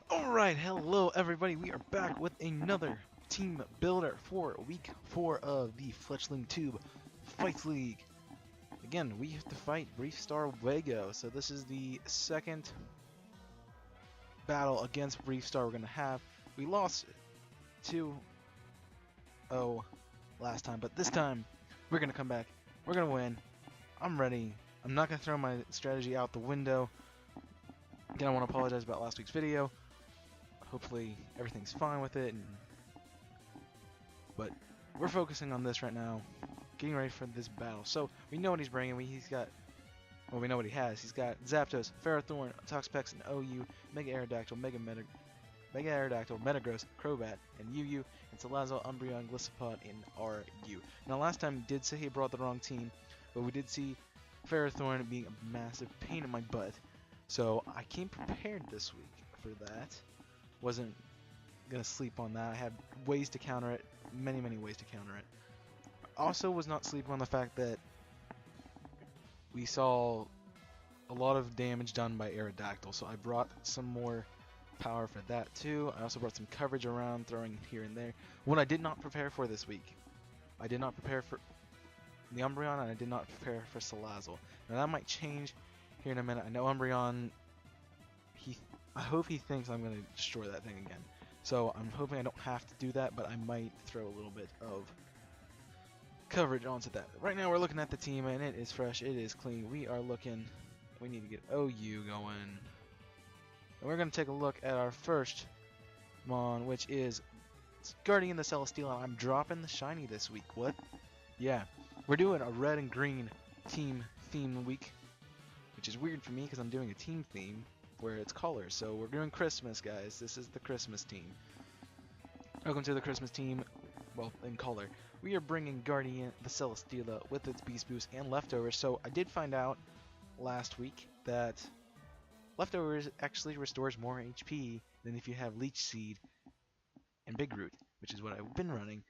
Alright, hello everybody, we are back with another team builder for week 4 of the Fletchling Tube Fights League. Again, we have to fight Brief Star Wago, so this is the second battle against Brief Star we're going to have. We lost 2-0 last time, but this time we're going to come back, we're going to win. I'm ready. I'm not going to throw my strategy out the window. Again, I want to apologize about last week's video. Hopefully everything's fine with it, but we're focusing on this right now, getting ready for this battle. So we know what he's bringing. We know what he has. He's got Zapdos, Ferrothorn, Toxapex, and OU, Mega Aerodactyl, Mega Aerodactyl, Metagross, Crobat, and UU, and Salazzle, Umbreon, Gliscopod, and RU. Now last time he did say he brought the wrong team, but we did see Ferrothorn being a massive pain in my butt. So I came prepared this week for that. Wasn't gonna sleep on that. I had ways to counter it, many ways to counter it. Also was not sleeping on the fact that we saw a lot of damage done by Aerodactyl, so I brought some more power for that too. I also brought some coverage around, throwing here and there. What I did not prepare for this week, I did not prepare for the Umbreon, and I did not prepare for Salazzle. Now that might change here in a minute. I know Umbreon, I hope he thinks I'm going to destroy that thing again. So I'm hoping I don't have to do that, but I might throw a little bit of coverage onto that. Right now we're looking at the team, and it is fresh, it is clean. We need to get OU going. And we're going to take a look at our first Mon, which is Guardian the Celesteela. I'm dropping the shiny this week. What? Yeah, we're doing a red and green team theme week, which is weird for me because I'm doing a team theme where it's colors. So we're doing Christmas, guys. This is the Christmas team. Welcome to the Christmas team, well, in color. We are bringing Guardian the Celesteela with its Beast Boost and Leftovers. So I did find out last week that Leftovers actually restores more HP than if you have Leech Seed and Big Root, which is what I've been running.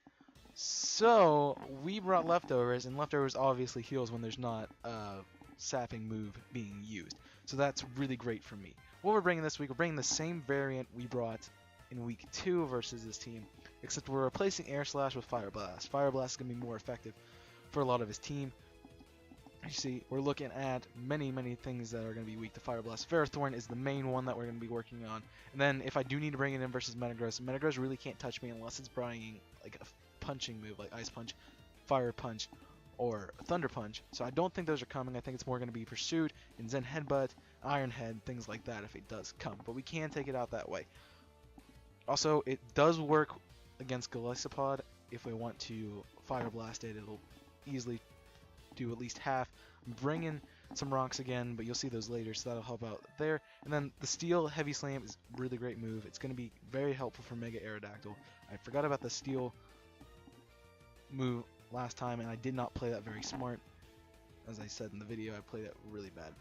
So we brought Leftovers, and Leftovers obviously heals when there's not a sapping move being used. So that's really great for me. What we're bringing this week, we're bringing the same variant we brought in week 2 versus this team, except we're replacing Air Slash with Fire Blast. Fire Blast is going to be more effective for a lot of his team. You see, we're looking at many things that are going to be weak to Fire Blast. Ferrothorn is the main one that we're going to be working on. And then if I do need to bring it in versus Metagross, Metagross really can't touch me unless it's bringing like a punching move like Ice Punch, Fire Punch, or Thunder Punch. So I don't think those are coming. I think it's more going to be Pursuit and Zen Headbutt, Iron Head, things like that if it does come. But we can take it out that way. Also, it does work against Gliscopod. If we want to Fire Blast it, it'll easily do at least half. I'm bringing some rocks again, but you'll see those later, so that'll help out there. And then the Steel Heavy Slam is a really great move. It's going to be very helpful for Mega Aerodactyl. I forgot about the Steel move last time, and I did not play that very smart. As I said in the video, I played it really bad.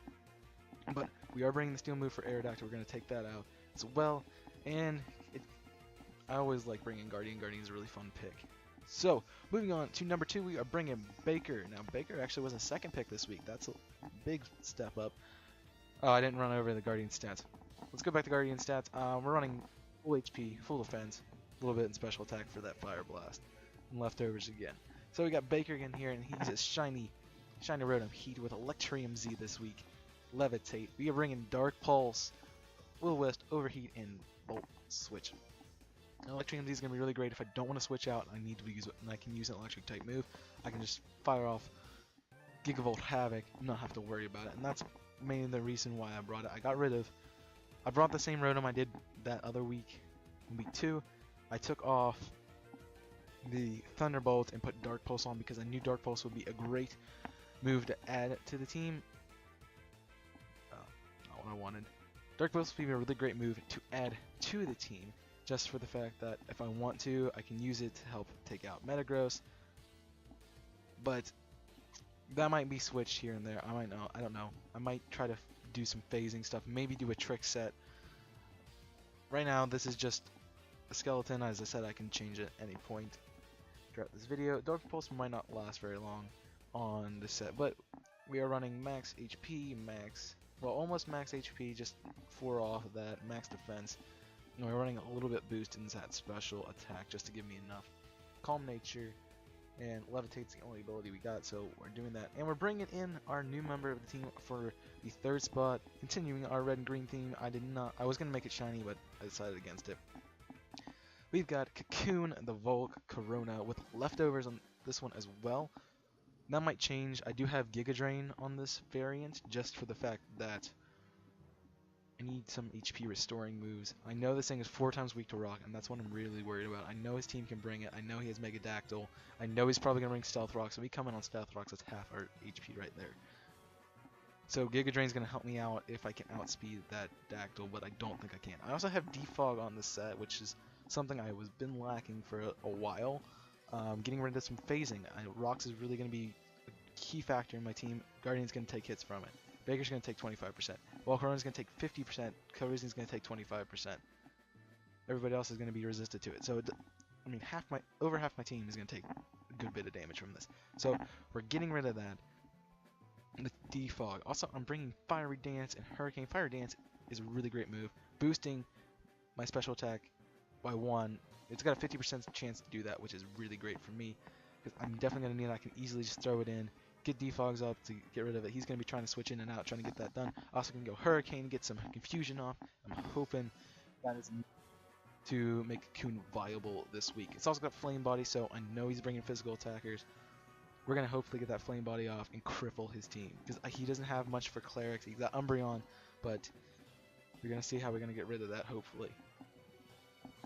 But we are bringing the Steel move for Aerodactyl. We're going to take that out as well. And I always like bringing Guardian. Guardian is a really fun pick. So, moving on to number 2, we are bringing Baker. Now, Baker actually was a second pick this week. That's a big step up. Oh, I didn't run over the Guardian stats. Let's go back to Guardian stats. We're running full HP, full defense, a little bit in special attack for that Fire Blast, and Leftovers again. So we got Baker in here, and he's a shiny Rotom Heat with Electrium Z this week. Levitate. We are bringing Dark Pulse, Will-O-Wisp, Overheat, and Volt Switch. Electrium Z is going to be really great if I don't want to switch out and I need to use it, and I can use an electric type move. I can just fire off Gigavolt Havoc and not have to worry about it, and that's mainly the reason why I brought it. I brought the same Rotom I did that other week, in week 2. I took off the Thunderbolt and put Dark Pulse on because I knew Dark Pulse would be a great move to add to the team. Not what I wanted. Dark Pulse would be a really great move to add to the team, just for the fact that if I want to, I can use it to help take out Metagross. But that might be switched here and there. I don't know. I might try to do some phasing stuff, maybe do a trick set. Right now, this is just a skeleton. As I said, I can change it at any point throughout this video. Dark Pulse might not last very long on this set, but we are running max HP, almost max HP, just 4 off of that, max defense. And we're running a little bit boost in that special attack just to give me enough Calm Nature, and Levitate's the only ability we got, so we're doing that. And we're bringing in our new member of the team for the 3rd spot, continuing our red and green theme. I was going to make it shiny, but I decided against it. We've got Cocoon the Volk Corona with leftovers on this one as well. That might change. I do have Giga Drain on this variant, just for the fact that I need some HP restoring moves. I know this thing is 4 times weak to rock, and that's what I'm really worried about. I know his team can bring it. I know he has Mega Dactyl. I know he's probably going to bring Stealth Rock, so we come in on Stealth Rocks, that's half our HP right there. So Giga Drain's going to help me out if I can outspeed that Dactyl, but I don't think I can. I also have Defog on this set, which is something I was been lacking for a while. Getting rid of some phasing. Rocks is really going to be a key factor in my team. Guardian's going to take hits from it. Baker's going to take 25%. While Corona's going to take 50%, Covisian's going to take 25%. Everybody else is going to be resistant to it. So, I mean, over half my team is going to take a good bit of damage from this. So, we're getting rid of that. The Defog. Also, I'm bringing Fiery Dance and Hurricane. Fiery Dance is a really great move, boosting my special attack by 1. It's got a 50% chance to do that, which is really great for me, because I'm definitely going to need it. I can easily just throw it in, get Defogs up to get rid of it. He's going to be trying to switch in and out, trying to get that done. Also can go Hurricane, get some confusion off. I'm hoping that is to make Cocoon viable this week. It's also got Flame Body, so I know he's bringing physical attackers. We're going to hopefully get that Flame Body off and cripple his team, because he doesn't have much for Clerics. He's got Umbreon, but we're going to see how we're going to get rid of that, hopefully.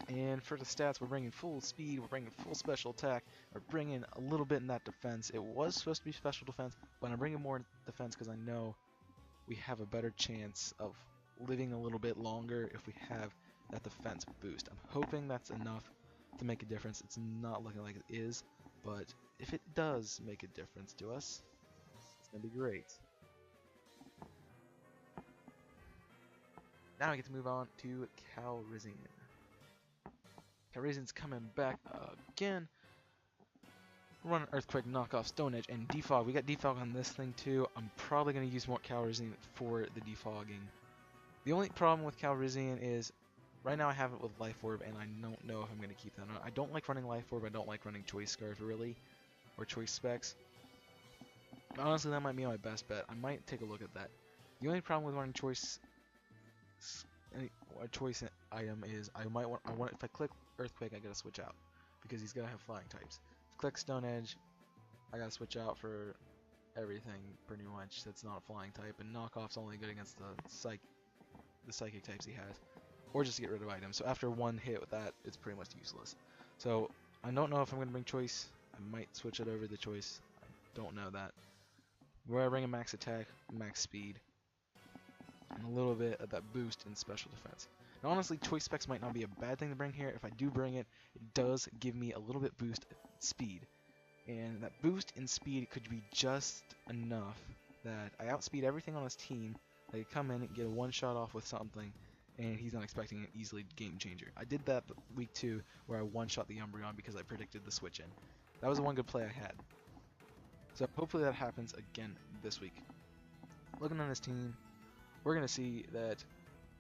And for the stats, we're bringing full speed, we're bringing full special attack, we're bringing a little bit in that defense. It was supposed to be special defense, but I'm bringing more defense because I know we have a better chance of living a little bit longer if we have that defense boost. I'm hoping that's enough to make a difference. It's not looking like it is, but if it does make a difference to us, it's going to be great. Now I get to move on to Calrissian. Calrissian's coming back again. We're running Earthquake, Knockoff, Stone Edge, and Defog. We got Defog on this thing too. I'm probably going to use more Calrissian for the defogging. The only problem with Calrissian is right now I have it with Life Orb, and I don't know if I'm going to keep that on. I don't like running Life Orb. I don't like running Choice Scarf really, or Choice Specs. Honestly, that might be my best bet. I might take a look at that. The only problem with running Choice item is if I click Earthquake, I gotta switch out because he's gonna have flying types. Click Stone Edge, I gotta switch out for everything pretty much that's not a flying type, and Knockoff's only good against the psychic types he has, or just to get rid of items. So after one hit with that, it's pretty much useless. So I don't know if I'm gonna bring Choice. I might switch it over to Choice. I don't know that. Where I bring a max attack, max speed, and a little bit of that boost in special defense. Now honestly, Choice Specs might not be a bad thing to bring here. If I do bring it, it does give me a little bit boost speed. And that boost in speed could be just enough that I outspeed everything on his team. I could come in and get a one-shot off with something, and he's not expecting an easily game changer. I did that week 2 where I one-shot the Umbreon because I predicted the switch in. That was the one good play I had. So hopefully that happens again this week. Looking on this team, we're going to see that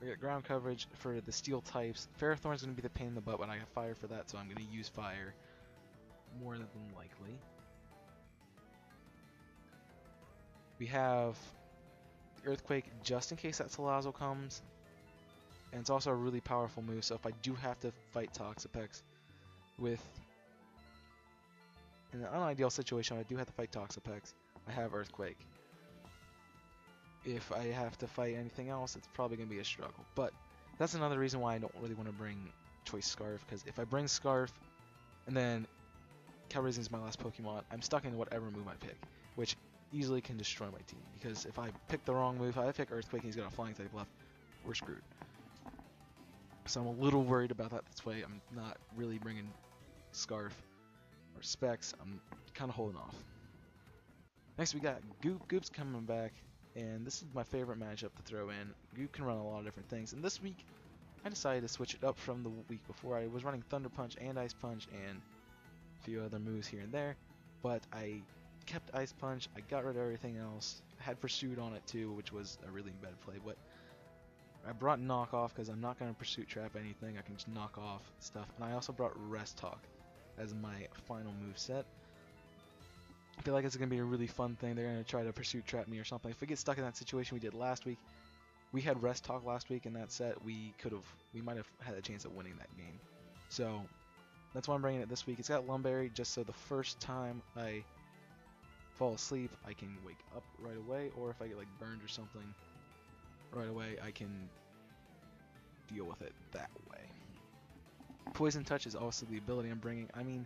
we got ground coverage for the steel types. Ferrothorn's going to be the pain in the butt, but I have fire for that, so I'm going to use fire more than likely. We have the Earthquake just in case that Salazzle comes, and it's also a really powerful move, so if I do have to fight Toxapex with... in an unideal situation, I do have to fight Toxapex, I have Earthquake. If I have to fight anything else, it's probably going to be a struggle. But that's another reason why I don't really want to bring Choice Scarf, because if I bring Scarf and then Calrissian is my last Pokemon, I'm stuck in whatever move I pick, which easily can destroy my team. Because if I pick the wrong move, if I pick Earthquake and he's got a flying type left, we're screwed. So I'm a little worried about that. That's why I'm not really bringing Scarf or Specs. I'm kind of holding off. Next we got Goop. Goop's coming back. And this is my favorite matchup to throw in. Goop can run a lot of different things. And this week, I decided to switch it up from the week before. I was running Thunder Punch and Ice Punch and a few other moves here and there. But I kept Ice Punch. I got rid of everything else. I had Pursuit on it too, which was a really bad play. But I brought knock off because I'm not going to pursuit trap anything. I can just knock off stuff. And I also brought rest talk as my final move set. I feel like it's going to be a really fun thing. They're going to try to pursuit trap me or something. If we get stuck in that situation we did last week, we had rest talk last week in that set. We might have had a chance at winning that game. So that's why I'm bringing it this week. It's got Lumberry just so the first time I fall asleep, I can wake up right away, or if I get like burned or something right away, I can deal with it that way. Poison Touch is also the ability I'm bringing. I mean,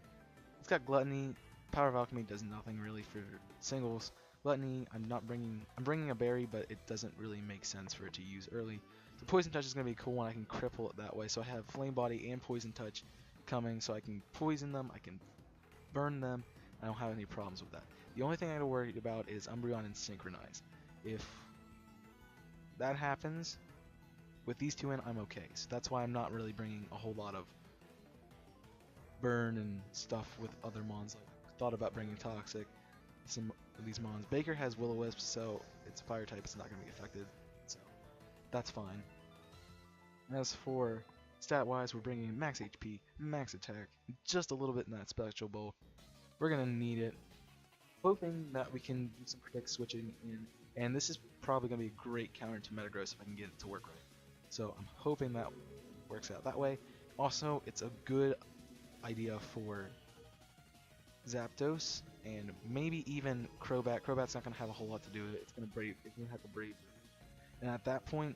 it's got Gluttony. Power of Alchemy does nothing really for singles. Gluttony, I'm bringing a berry, but it doesn't really make sense for it to use early. So Poison Touch is going to be cool, and I can cripple it that way. So I have Flame Body and Poison Touch coming, so I can poison them, I can burn them. I don't have any problems with that. The only thing I gotta worry about is Umbreon and Synchronize. If that happens, with these two in, I'm okay. So that's why I'm not really bringing a whole lot of burn and stuff with other mons. I thought about bringing Toxic, some of these mons. Baker has Will-O-Wisp, so it's a fire type, it's not going to be affected. So that's fine. As for stat-wise, we're bringing max HP, max attack, just a little bit in that special bowl. We're going to need it. Hoping that we can do some predict switching in, and this is probably going to be a great counter to Metagross if I can get it to work right. So I'm hoping that works out that way. Also, it's a good idea for Zapdos and maybe even Crobat. Crobat's not going to have a whole lot to do with it. It's going to have a Brave Bird. And at that point,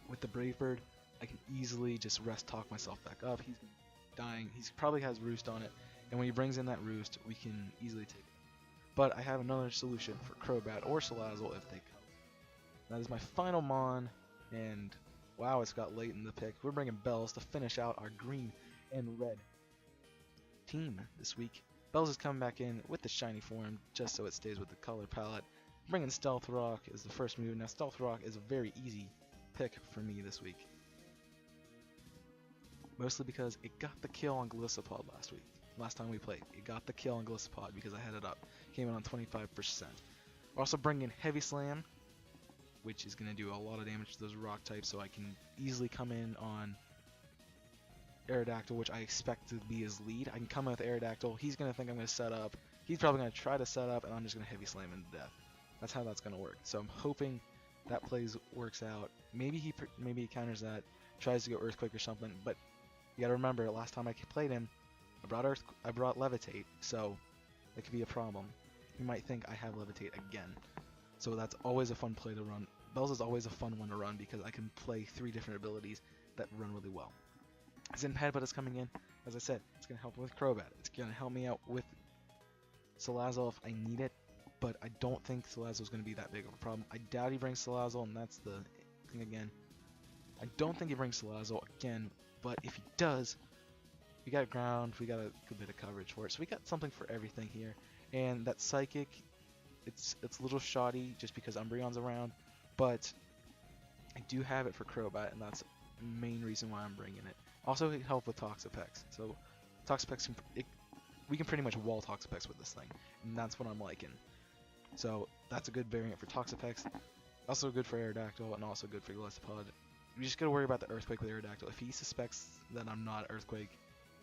with the Brave Bird, I can easily just rest talk myself back up. He's dying. He probably has Roost on it. And when he brings in that Roost, we can easily take it. But I have another solution for Crobat or Salazzle if they come. That is my final Mon, and wow, it's got late in the pick. We're bringing Bells to finish out our green and red team this week. Bells is coming back in with the shiny form, just so it stays with the color palette. Bringing Stealth Rock is the first move. Now Stealth Rock is a very easy pick for me this week. Mostly because it got the kill on Gliscopod last time we played. It got the kill on Gliscopod because I had it up. Came in on 25%. Also bring in Heavy Slam, which is going to do a lot of damage to those rock types, so I can easily come in on Aerodactyl, which I expect to be his lead. I can come in with Aerodactyl. He's going to think I'm going to set up. He's probably going to try to set up, and I'm just going to Heavy Slam him to death. That's how that's going to work. So I'm hoping that works out. Maybe he counters that, tries to go Earthquake or something, but you got to remember, last time I played him, I brought Levitate, so it could be a problem. He might think I have Levitate again. So that's always a fun play to run. Bells is always a fun one to run because I can play 3 different abilities that run really well. Zenpad is coming in. As I said, it's going to help with Crobat. It's going to help me out with Salazzle if I need it, but I don't think Salazzle is going to be that big of a problem. I doubt he brings Salazzle, and that's the thing again. I don't think he brings Salazzle again, but if he does, we got ground, we got a good bit of coverage for it. So we got something for everything here. And that Psychic, it's a little shoddy just because Umbreon's around, but I do have it for Crobat, and that's the main reason why I'm bringing it. Also, it can help with Toxapex. So Toxapex, we can pretty much wall Toxapex with this thing, and that's what I'm liking. So that's a good variant for Toxapex. Also good for Aerodactyl, and also good for Gliscopod. We just gotta worry about the Earthquake with Aerodactyl. If he suspects that I'm not Earthquake,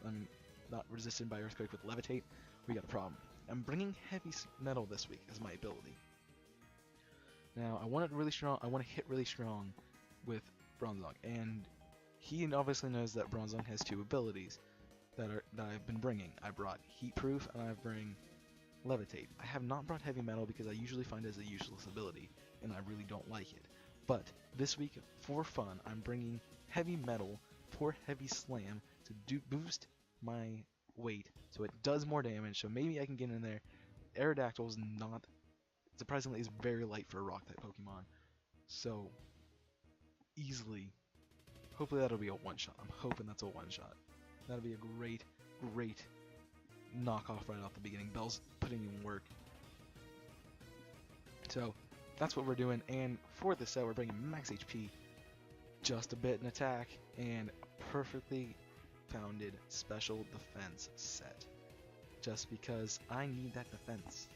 I'm not resisted by Earthquake with Levitate, we got a problem. I'm bringing Heavy Metal this week as my ability. Now, I want it really strong. I want to hit really strong with Bronzong, and he obviously knows that Bronzong has 2 abilities that I've been bringing. I brought Heat Proof, and I bring Levitate. I have not brought Heavy Metal because I usually find it as a useless ability, and I really don't like it. But this week, for fun, I'm bringing Heavy Metal for Heavy Slam to boost my weight, so it does more damage, so maybe I can get in there. Aerodactyl is not, surprisingly, is very light for a rock-type Pokemon, so easily, hopefully that'll be a one-shot. I'm hoping that's a one-shot. That'll be a great, great knockoff right off the beginning. Bell's putting in work. So, that's what we're doing, and for this set, we're bringing max HP, just a bit in attack, and a perfectly founded special defense set. Just because I need that defense.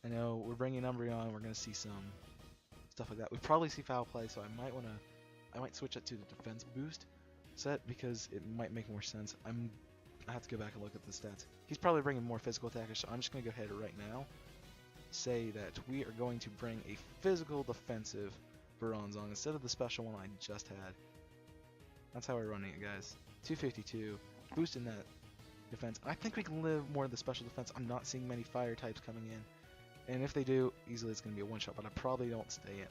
I know we're bringing Umbreon, we're going to see some stuff like that. We probably see foul play, so I might switch it to the defense boost set because it might make more sense. I have to go back and look at the stats. He's probably bringing more physical attackers, so I'm just going to go ahead right now say that we are going to bring a physical defensive Bronzong instead of the special one I just had. That's how we're running it, guys. 252, boosting that defense. I think we can live more of the special defense. I'm not seeing many fire types coming in, and if they do, easily it's going to be a one-shot, but I probably don't stay in.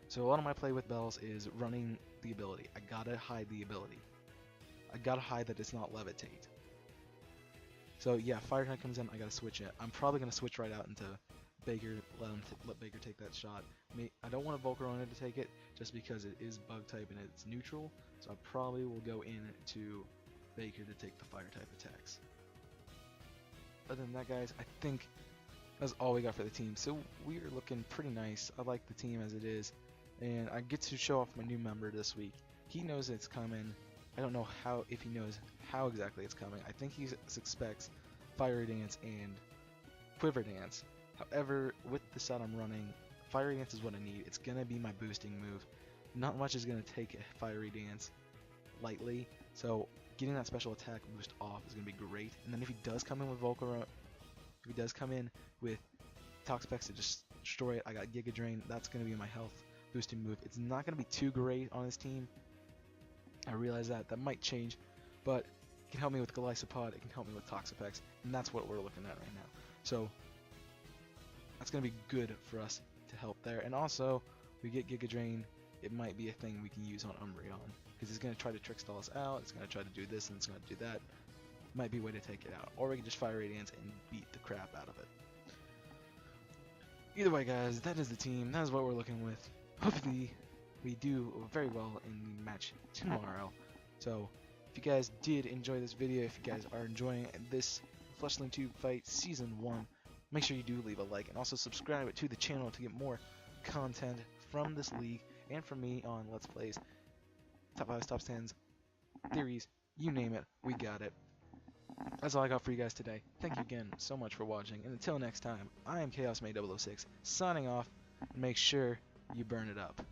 So a lot of my play with Bells is running the ability. I gotta hide the ability. I gotta hide that it's not levitate. So yeah, fire type comes in, I gotta switch it. I'm probably gonna switch right out into Baker, let Baker take that shot. I don't want a Volcarona to take it just because it is bug type and it's neutral, so I probably will go into Baker to take the fire type attacks. Other than that, guys, I think that's all we got for the team. So we are looking pretty nice. I like the team as it is, and I get to show off my new member this week. He knows it's coming. I don't know if he knows how exactly it's coming. I think he expects Fire Dance and Quiver Dance. However, with the set I'm running, Fiery Dance is what I need. It's going to be my boosting move. Not much is going to take a Fiery Dance lightly, so getting that special attack boost off is going to be great. And then if he does come in with Volcarona, if he does come in with Toxapex to just destroy it, I got Giga Drain. That's going to be my health boosting move. It's not going to be too great on his team. I realize that might change, but it can help me with Golisopod, it can help me with Toxapex, and that's what we're looking at right now. So that's going to be good for us to help there. And also, we get Giga Drain, it might be a thing we can use on Umbreon, because he's going to try to trick stall us out, it's going to try to do this, and it's going to do that. Might be a way to take it out. Or we can just Fire Radiance and beat the crap out of it. Either way, guys, that is the team. That is what we're looking with. Hopefully, we do very well in the match tomorrow. So, if you guys did enjoy this video, if you guys are enjoying this Fletchling 2 fight Season 1, make sure you do leave a like and also subscribe to the channel to get more content from this league and from me on Let's Plays, top 5s, top 10s, theories, you name it, we got it. That's all I got for you guys today. Thank you again so much for watching, and until next time, I am ChaosMade006, signing off, and make sure you burn it up.